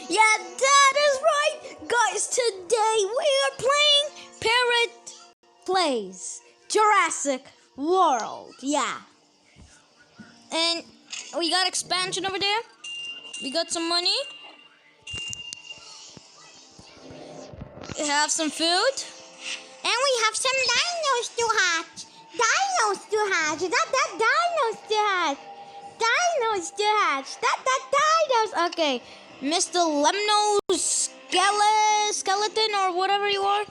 Yeah, that is right. Guys, today we are playing Parrot Plays Jurassic World. Yeah. And we got expansion over there. We got some money. We have some food. And we have some dinos to hatch. Dinos to hatch. Dinos to hatch. Dinos to hatch. Dinos. Okay. Mr. Lemno's skeleton or whatever you are.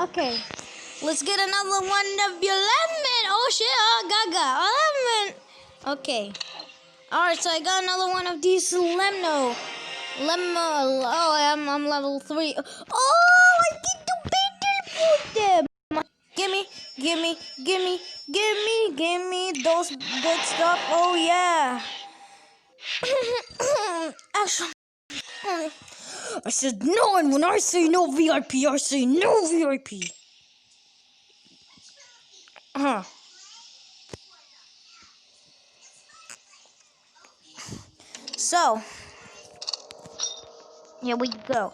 Okay. Let's get another one of your lemon. Oh shit. Oh, gaga. Oh, lemon. Okay. Alright, so I got another one of these Lemno. Oh, I'm level 3. Oh, I get to battle for them. Give me those good stuff. Oh yeah. I said no, and when I say no VIP, I say no VIP. So, here we go.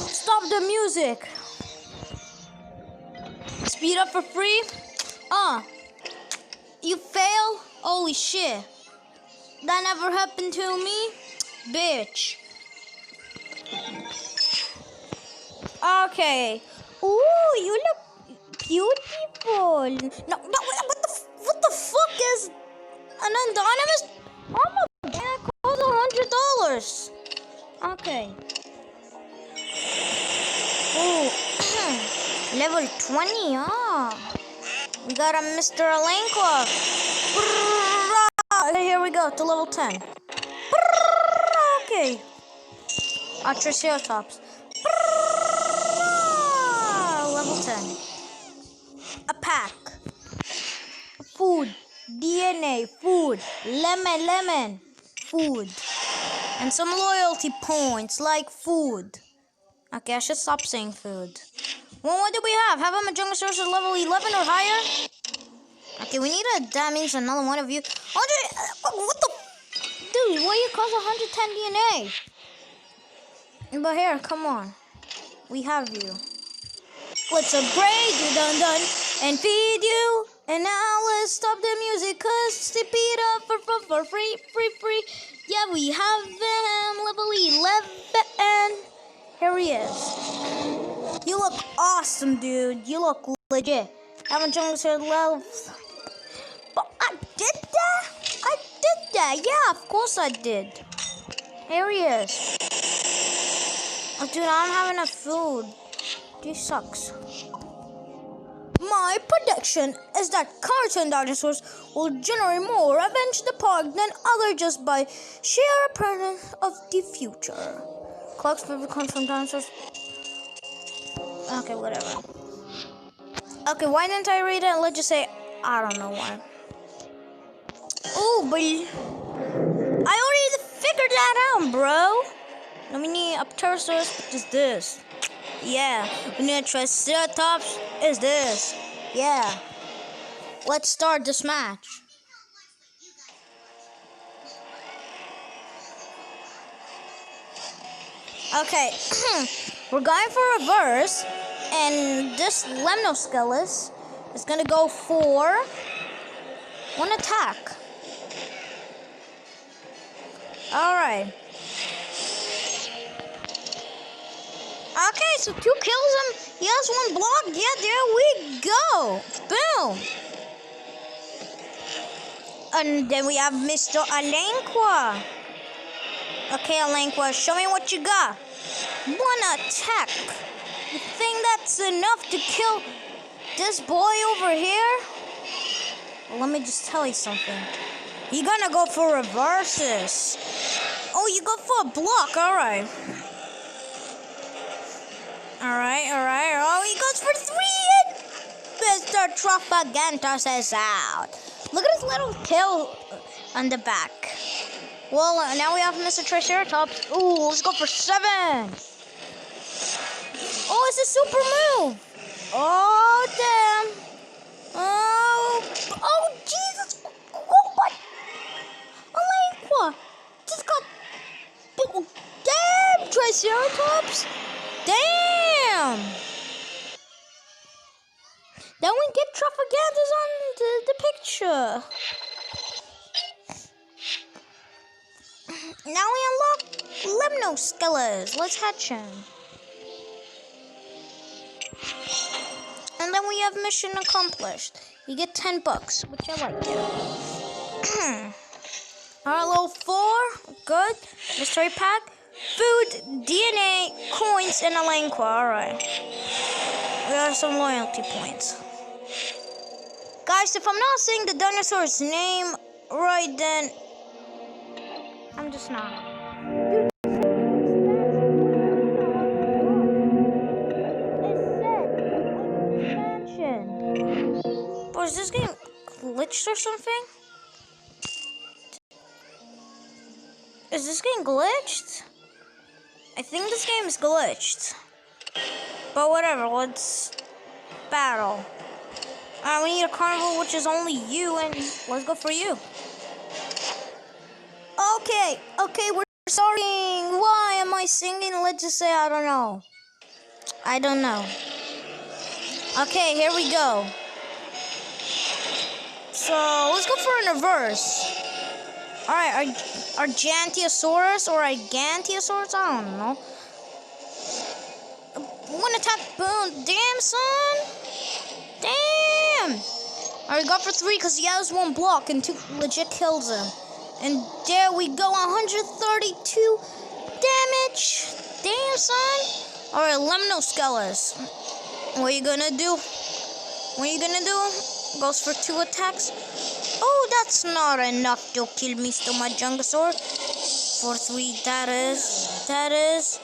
Stop the music. Speed up for free. You fail? Holy shit. That never happened to me, bitch. Okay. Ooh, you look beautiful. No, what the fuck is an anonymous? Oh my god, that costs $100. Okay. Ooh, level 20, we got a Mr. Alenqua. Here we go to level 10. Okay. Triceratops. Level 10. A pack. Food. DNA. Food. Lemon. Food. And some loyalty points like food. Okay, I should stop saying food. Well, what do we have? Have a Majungasaurus at level 11 or higher? Okay, we need that means another one of you. 100, what the? Dude, why you cost 110 DNA? But here, come on. We have you. Let's upgrade you, done, and feed you. And now let's stop the music, cause speed up for free. Yeah, we have him, level 11. Here he is. You look awesome, dude. You look legit. Haven't changed your level. But I did that? Yeah, of course I did. Here he is. Oh, dude, I don't have enough food. This sucks. My prediction is that cartoon dinosaurs will generate more revenge the park than other just by sheer appearance of the future. Clocks favorite comes from dinosaurs. Okay, whatever. Okay, why didn't I read it? Let's just say, I don't know why. Oh, but I already figured that out, bro. Now we need a Pterosaurus, which is this. Yeah. We need a Triceratops, is this. Yeah. Let's start this match. Okay. We're going for reverse. And this Lemnoskelis is gonna go for one attack. Alright. Okay, so 2 kills him. He has 1 block. Yeah, there we go. Boom. And then we have Mr. Alenqua. Okay, Alenqua, show me what you got. 1 attack. You think that's enough to kill this boy over here? Well, let me just tell you something. You're gonna go for reverses. Oh, you go for a block. Alright. Oh, he goes for 3. Mr. Tropagantos is out. Look at his little tail on the back. Well, now we have Mr. Triceratops. Ooh, let's go for 7. Oh, it's a super move. Oh, damn. Oh, Then we get Trafalgar's on the picture. Now we unlock Lemnoskeles. Let's hatch him. And then we have mission accomplished. You get $10, which I like it. Alright, level 4. Good. Mystery pack. Food, DNA, coins, and a Lanqua. Alright. We got some loyalty points. Guys, if I'm not saying the dinosaur's name right, then I'm just not. Or is this game glitched or something? Is this game glitched? I think this game is glitched. But whatever, let's battle. We need a carnival, which is only you, and let's go for you. Okay, we're starting. Why am I singing? Let's just say I don't know. Okay, here we go. So, let's go for a reverse. Alright, Argentiosaurus or Gigantosaurus? I don't know. One attack, boom. Damn, son. Damn. Alright, got for 3 because he has 1 block and 2 legit kills him. And there we go, 132 damage. Damn, son. Alright, Lemnoskeles. What are you gonna do? Goes for 2 attacks. Oh, that's not enough to kill Mr. Majungasaur. For 3, that is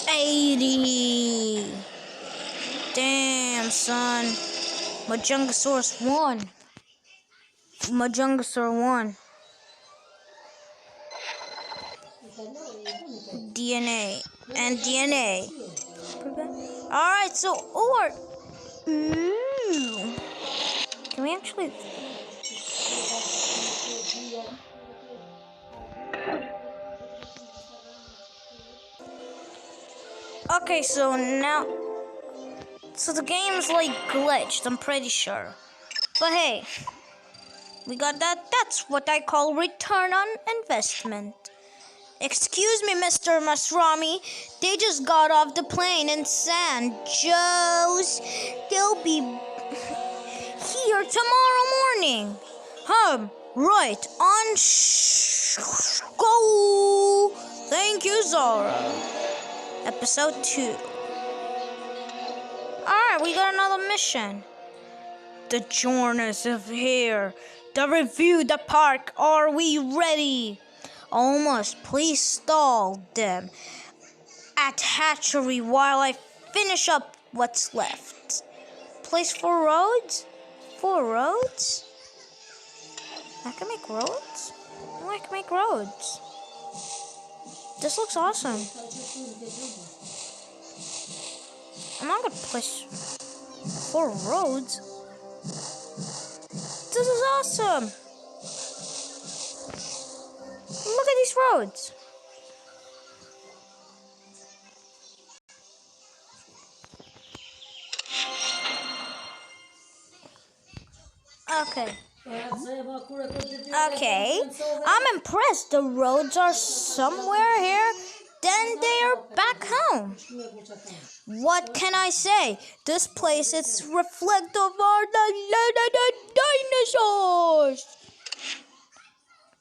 80. Damn, son. Majungasaurus won. Majungasaur won. DNA. Alright, so, ooh. Can we actually... Okay, so now... So the game's like glitched, I'm pretty sure. But hey, we got that. That's what I call return on investment. Excuse me, Mr. Masrami. They just got off the plane in San Jose. They'll be here tomorrow morning. Right. On go. Thank you, Zara. Episode 2. Alright, we got another mission. The journalists is here. To review the park. Are we ready? Almost. Please stall them at hatchery while I finish up what's left. Place 4 roads? 4 roads? I can make roads? Oh, I can make roads. This looks awesome. I'm not gonna place 4 roads. This is awesome. Look at these roads. Okay. I'm impressed. The roads are somewhere here. Then they are back home. What can I say? This place is reflective of the dinosaurs.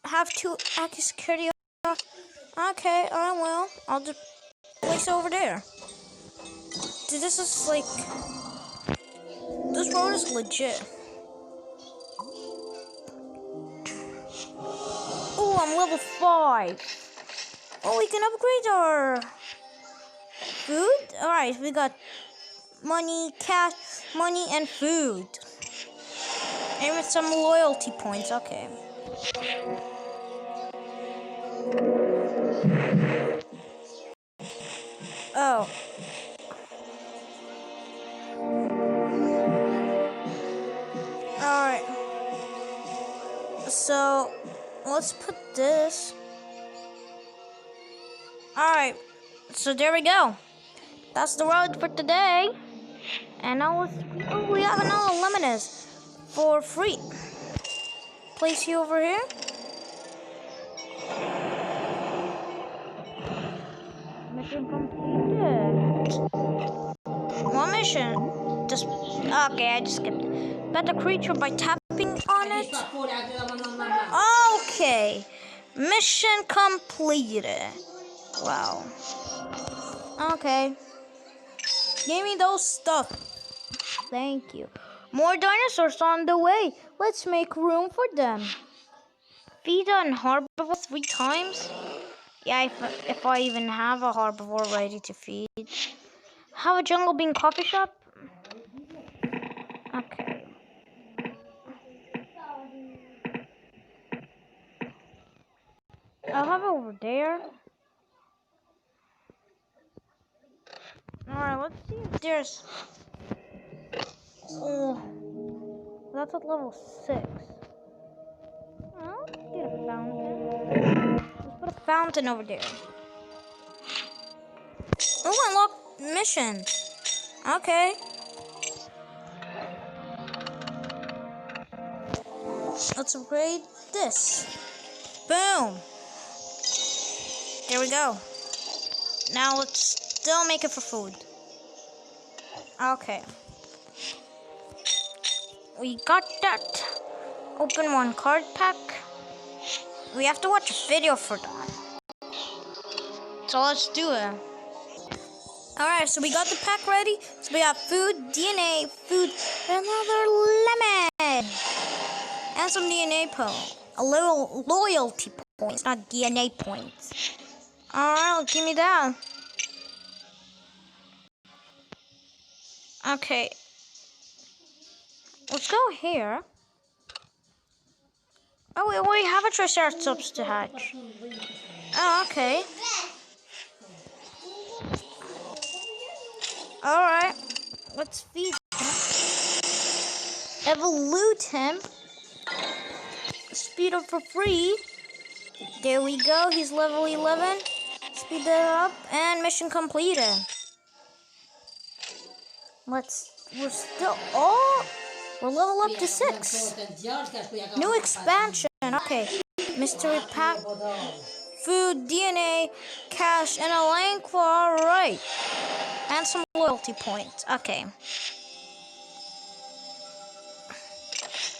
Have to act security. Okay, I will. I'll just place over there. This is like... This road is legit. Oh, I'm level 5. Oh, we can upgrade our food. Alright, we got money, cash, money, and food. And with some loyalty points. Okay. Oh. Alright. So, let's put this. Alright. So, there we go. That's the road for today. And now we have another lemonade for free. Place you over here. Mission completed. One mission. Just okay, I just skipped. Got the creature by tapping on it. Okay. Mission completed. Wow. Okay. Give me those stuff. Thank you. More dinosaurs on the way. Let's make room for them. Feed on herbivore 3 times? Yeah, if I even have a herbivore ready to feed. Have a jungle bean coffee shop? Okay. I'll have it over there. Alright, let's see if there's... Oh, that's at level 6. I'll get a fountain. Let's put a fountain over there. Oh, unlock mission. Okay. Let's upgrade this. Boom. There we go. Now let's still make it for food. Okay. We got that. Open 1 card pack. We have to watch a video for that. So let's do it. Alright, so we got the pack ready. So we have food, DNA, food, another lemon. And some DNA points. A little loyalty points, not DNA points. Alright, give me that. Okay. Let's go here. Oh, we have a Triceratops to hatch. Oh, okay. Alright. Let's feed him. Evolute him. Speed up for free. There we go. He's level 11. Speed that up. And mission completed. We're still... Oh! We're level up to 6. New expansion. Okay. Mystery pack. Food, DNA, cash, and a link. Alright. And some loyalty points. Okay.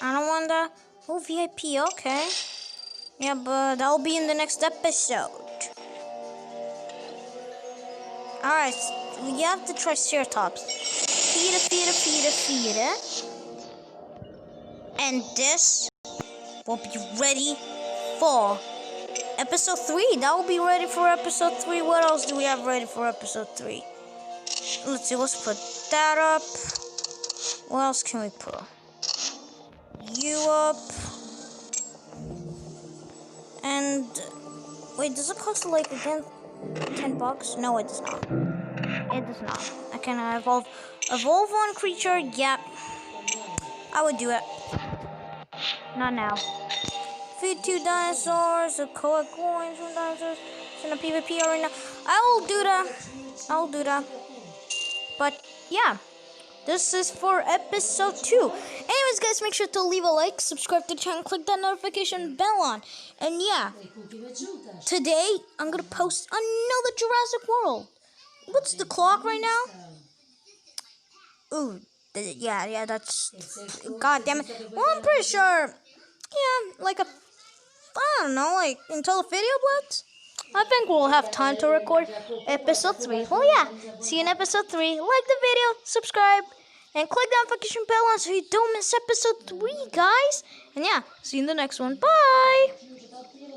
I don't want that. Oh, VIP. Okay. Yeah, but that'll be in the next episode. Alright. We have the Triceratops. Feed it. And this will be ready for episode 3. That will be ready for episode 3. What else do we have ready for episode 3? Let's see. Let's put that up. What else can we put? You up. And wait, does it cost like again $10? No, it does not. It does not. I can evolve one creature. Yep. I would do it. Not now. Feed 2 dinosaurs, collect coins from dinosaurs, in a PvP arena. I will do that. But yeah, this is for episode 2. Anyways, guys, make sure to leave a like, subscribe to the channel, click that notification bell on. And yeah, today I'm gonna post another Jurassic World. What's the clock right now? Ooh. Yeah, that's... God damn it. Well, I'm pretty sure... Yeah, like I don't know, like, until the video uploads? I think we'll have time to record episode 3. Well, yeah, see you in episode 3. Like the video, subscribe, and click the notification bell on so you don't miss episode 3, guys. And yeah, see you in the next one. Bye!